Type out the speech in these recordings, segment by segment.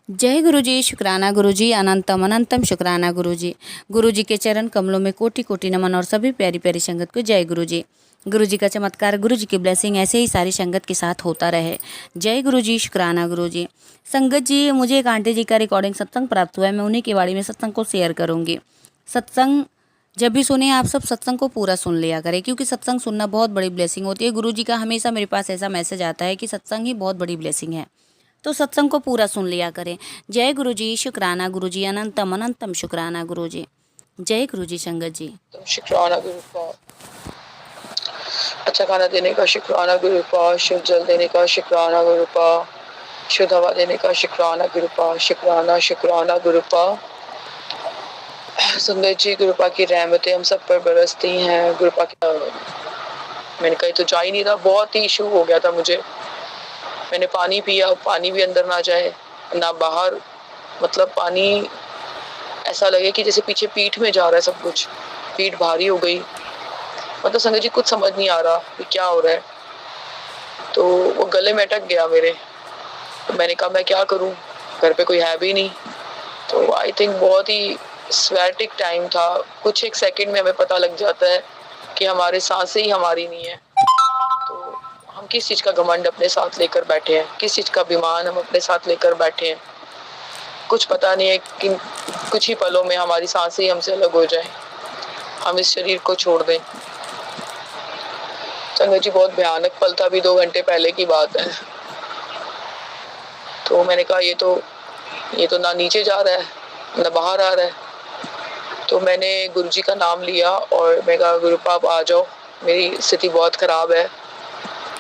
जय गुरु जी, शुक्राना गुरु जी, अनंतम अनंतम शुक्राना गुरु जी। गुरु जी के चरण कमलों में कोटि कोटि नमन और सभी प्यारी प्यारी संगत को जय गुरु जी। गुरु जी का चमत्कार, गुरु जी की ब्लेसिंग ऐसे ही सारी संगत के साथ होता रहे। जय गुरु जी, शुक्राना गुरु जी। संगत जी, मुझे एक आंटी जी का रिकॉर्डिंग सत्संग प्राप्त हुआ है, मैं उन्हीं के बारे में सत्संग को शेयर करूँगी। सत्संग जब भी सुने आप सब सत्संग को पूरा सुन लिया करें, क्योंकि सत्संग सुनना बहुत बड़ी ब्लेसिंग होती है। गुरु जी का हमेशा मेरे पास ऐसा मैसेज आता है कि सत्संग ही बहुत बड़ी ब्लेसिंग है, तो सत्संग को पूरा सुन लिया करें। जय गुरु जी, शुक्राना गुरु जी, अनंतम अनंतम शुक्राना गुरु जी। जय गुरु जी संगत जी। शुक्राना गुरु का, अच्छा खाना देने का शुक्राना गुरु का, शुद्ध जल देने का शुक्राना गुरु का, शुद्ध हवा देने का शुक्राना गुरु का, शुक्राना शुक्राना गुरु का। संगत जी, गुरुपा की रहमतें हम सब पर बरसती हैं। गुरुपा की मैंने कहीं तो जा ही नहीं रहा, बहुत ही इशू हो गया था मुझे। मैंने पानी पिया, पानी भी अंदर ना जाए ना बाहर, मतलब पानी ऐसा लगे कि जैसे पीछे पीठ में जा रहा है सब कुछ, पीठ भारी हो गई। मतलब संगत जी कुछ समझ नहीं आ रहा कि क्या हो रहा है, तो वो गले में अटक गया मेरे। तो मैंने कहा मैं क्या करूं, घर पे कोई है भी नहीं। तो आई थिंक बहुत ही स्वेटिक टाइम था। कुछ एक सेकंड में हमें पता लग जाता है कि हमारे सांसें ही हमारी नहीं है। तो हम किस चीज़ का घमंड अपने साथ लेकर बैठे हैं, किस चीज़ का अभिमान हम अपने साथ लेकर बैठे हैं। कुछ पता नहीं है कि कुछ ही पलों में हमारी सांसें ही हमसे अलग हो जाएं, हम इस शरीर को छोड़ दें। संगत जी, बहुत भयानक पल था, अभी 2 घंटे पहले की बात है। तो मैंने कहा ये तो ना नीचे जा रहा है ना बाहर आ रहा है। तो मैंने गुरुजी का नाम लिया और मैं कहा गुरुपा आप आ जाओ, मेरी स्थिति बहुत ख़राब है।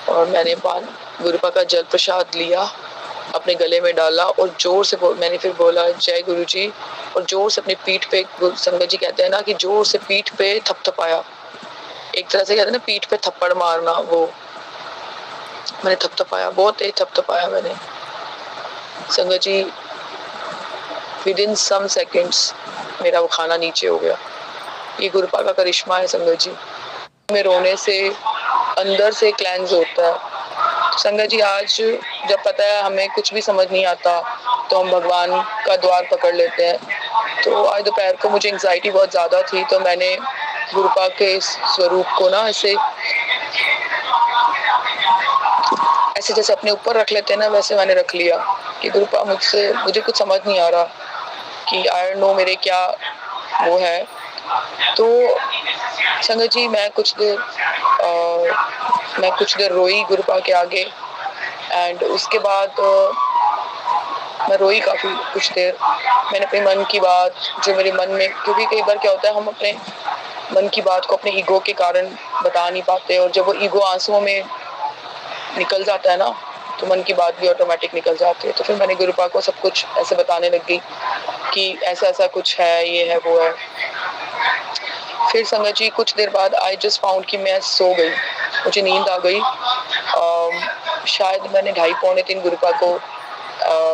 और मैंने गुरुपा का जल प्रसाद लिया, अपने गले में डाला और जोर से मैंने फिर बोला जय गुरु जी, और जोर से अपनी पीठ पे, संगत जी कहते हैं ना कि जोर से पीठ पे थपथपाया। एक तरह से कहते हैं ना पीठ पे थप्पड़ मारना, वो मैंने थपथपाया, बहुत तेज थपथपाया मैंने। संगत जी, विद इन सम सेकेंड्स मेरा वो खाना नीचे हो गया। ये गुरुपा का करिश्मा है संगत जी। में रोने से अंदर से क्लेंस होता है। तो संगत जी, आज जब पता है हमें कुछ भी समझ नहीं आता तो हम भगवान का द्वार पकड़ लेते हैं। तो आज दोपहर को मुझे एंग्जाइटी बहुत ज़्यादा थी, तो मैंने गुरुपा के स्वरूप को ना ऐसे जैसे अपने ऊपर रख लेते हैं ना, वैसे मैंने रख लिया कि गुरुपा मुझे कुछ समझ नहीं आ रहा कि आई डोंट नो मेरे क्या वो है। तो संगत जी, मैं कुछ देर रोई गुरुपा के आगे, एंड उसके बाद मैं रोई काफ़ी कुछ देर। मैंने अपने मन की बात, जो मेरे मन में, क्योंकि कई बार क्या होता है हम अपने मन की बात को अपने ईगो के कारण बता नहीं पाते, और जब वो ईगो आंसुओं में निकल जाता है ना, तो मन की बात भी ऑटोमेटिक निकल जाती है। तो फिर मैंने गुरुपा को सब कुछ ऐसे बताने लग गई कि ऐसा ऐसा कुछ है, ये है वो है। फिर संगत जी, कुछ देर बाद आई जस्ट फाउंड कि मैं सो गई, मुझे नींद आ गई। शायद मैंने 2:30-3 गुरुपा को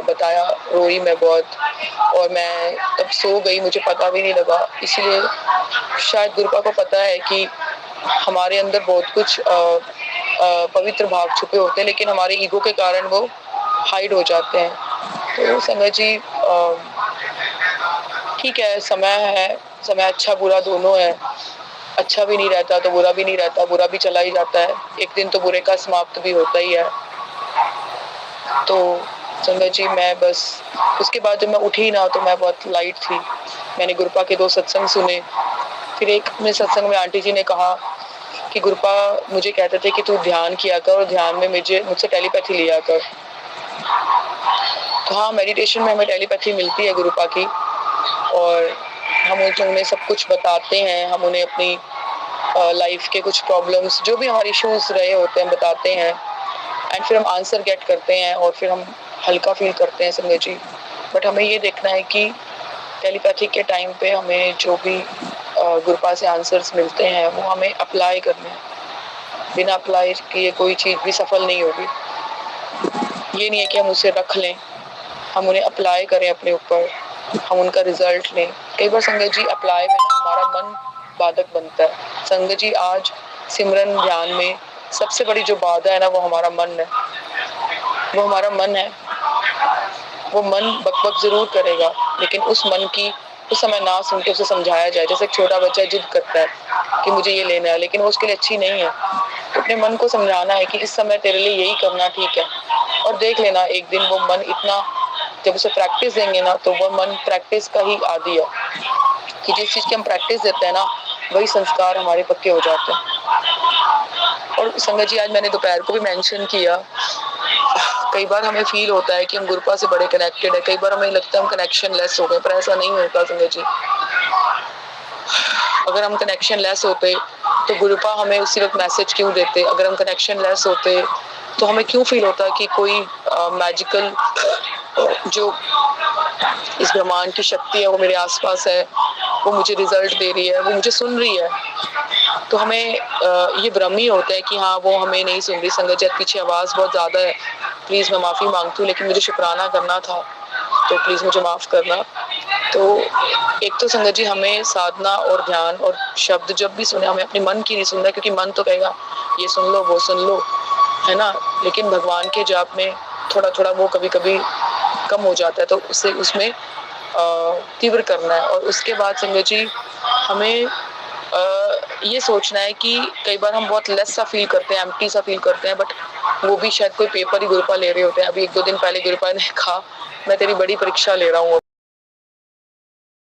बताया, रोई मैं बहुत, और मैं तब सो गई, मुझे पता भी नहीं लगा। इसलिए शायद गुरुपा को पता है कि हमारे अंदर बहुत कुछ पवित्र भाव छुपे होते हैं, लेकिन हमारे ईगो के कारण वो हाइड हो जाते हैं। तो संगत जी, ठीक है, समय अच्छा बुरा दोनों है। अच्छा भी नहीं रहता तो बुरा भी नहीं रहता, बुरा भी चला ही जाता है, एक दिन तो बुरे का समाप्त भी होता ही है। तो संगत जी, मैं बस उसके बाद जब मैं उठी ना, तो मैं बहुत लाइट थी। मैंने गुरुपा के 2 सत्संग सुने। फिर एक में सत्संग में आंटी जी ने कहा कि गुरुपा मुझे कहते थे कि तू ध्यान किया कर, और ध्यान में मुझसे टेलीपैथी लिया कर। तो हाँ, मेडिटेशन में हमें टेलीपैथी मिलती है गुरुपा की, और हम उन्हें सब कुछ बताते हैं। हम उन्हें अपनी लाइफ के कुछ प्रॉब्लम्स, जो भी हमारे इश्यूज रहे होते हैं, बताते हैं, एंड फिर हम आंसर गेट करते हैं, और फिर हम हल्का फील करते हैं संगत जी। बट हमें ये देखना है कि टेलीपैथी के टाइम पे हमें जो भी गुरुपा से आंसर्स मिलते हैं वो हमें अप्लाई करने हैं। बिना अप्लाई किए कोई चीज़ भी सफल नहीं होगी। ये नहीं है कि हम उसे रख लें, हम उन्हें अप्लाई करें अपने ऊपर, हम उनका रिजल्ट लें। कई बार संगत जी, अप्लाई में ना हमारा मन बाधक बनता है। संगत जी, आज सिमरन ध्यान में सबसे बड़ी जो बाधा है ना, वो हमारा मन है, वो हमारा मन है। वो मन बक-बक ज़रूर करेगा, लेकिन उस मन की उस समय ना सुन के उसे समझाया जाए। जैसे एक छोटा बच्चा जिद करता है कि मुझे ये लेना है, लेकिन वो उसके लिए अच्छी नहीं है। तो अपने मन को समझाना है कि इस समय तेरे लिए यही करना ठीक है, और देख लेना एक दिन वो मन इतना, जब उसे प्रैक्टिस देंगे ना, तो वो मन प्रैक्टिस का ही आदी है कि जिस चीज़ की हम प्रैक्टिस देते हैं ना, वही संस्कार हमारे पक्के हो जाते हैं। और संगत जी, आज मैंने दोपहर को भी मेंशन किया, कई बार हमें फील होता है कि हम गुरुपा से बड़े कनेक्टेड है, कई बार हमें लगता है हम कनेक्शन लेस हो गए, पर ऐसा नहीं होता संगत जी। अगर हम कनेक्शन लेस होते तो गुरुपा हमें उसी वक्त मैसेज क्यों देते? अगर हम कनेक्शन लेस होते तो हमें क्यों फील होता कि कोई मैजिकल जो इस ब्रह्मांड की शक्ति है वो मेरे आसपास है, वो मुझे रिजल्ट दे रही है, वो मुझे सुन रही है। तो हमें ये भ्रम ही होता है कि हाँ, वो हमें नहीं सुन रही। संगत जी, पीछे आवाज़ बहुत ज़्यादा है, प्लीज़ मैं माफ़ी मांगती हूँ, लेकिन मुझे शुक्राना करना था, तो प्लीज़ मुझे माफ़ करना। तो एक तो संगत जी, हमें साधना और ध्यान और शब्द जब भी सुने, हमें अपने मन की नहीं सुनना, क्योंकि मन तो कहेगा ये सुन लो, वो सुन लो, है ना? लेकिन भगवान के जाप में थोड़ा-थोड़ा वो कभी-कभी कम हो जाता है, तो उसे उसमें तीव्र करना है। और उसके बाद संगत जी, हमें ये सोचना है कि कई बार हम बहुत लेस सा फील करते हैं, एम्प्टी सा फील करते हैं, बट वो भी शायद कोई पेपर ही गुरुपा ले रहे होते हैं। अभी 1-2 दिन पहले गुरुपा ने कहा, मैं तेरी बड़ी परीक्षा ले रहा हूँ।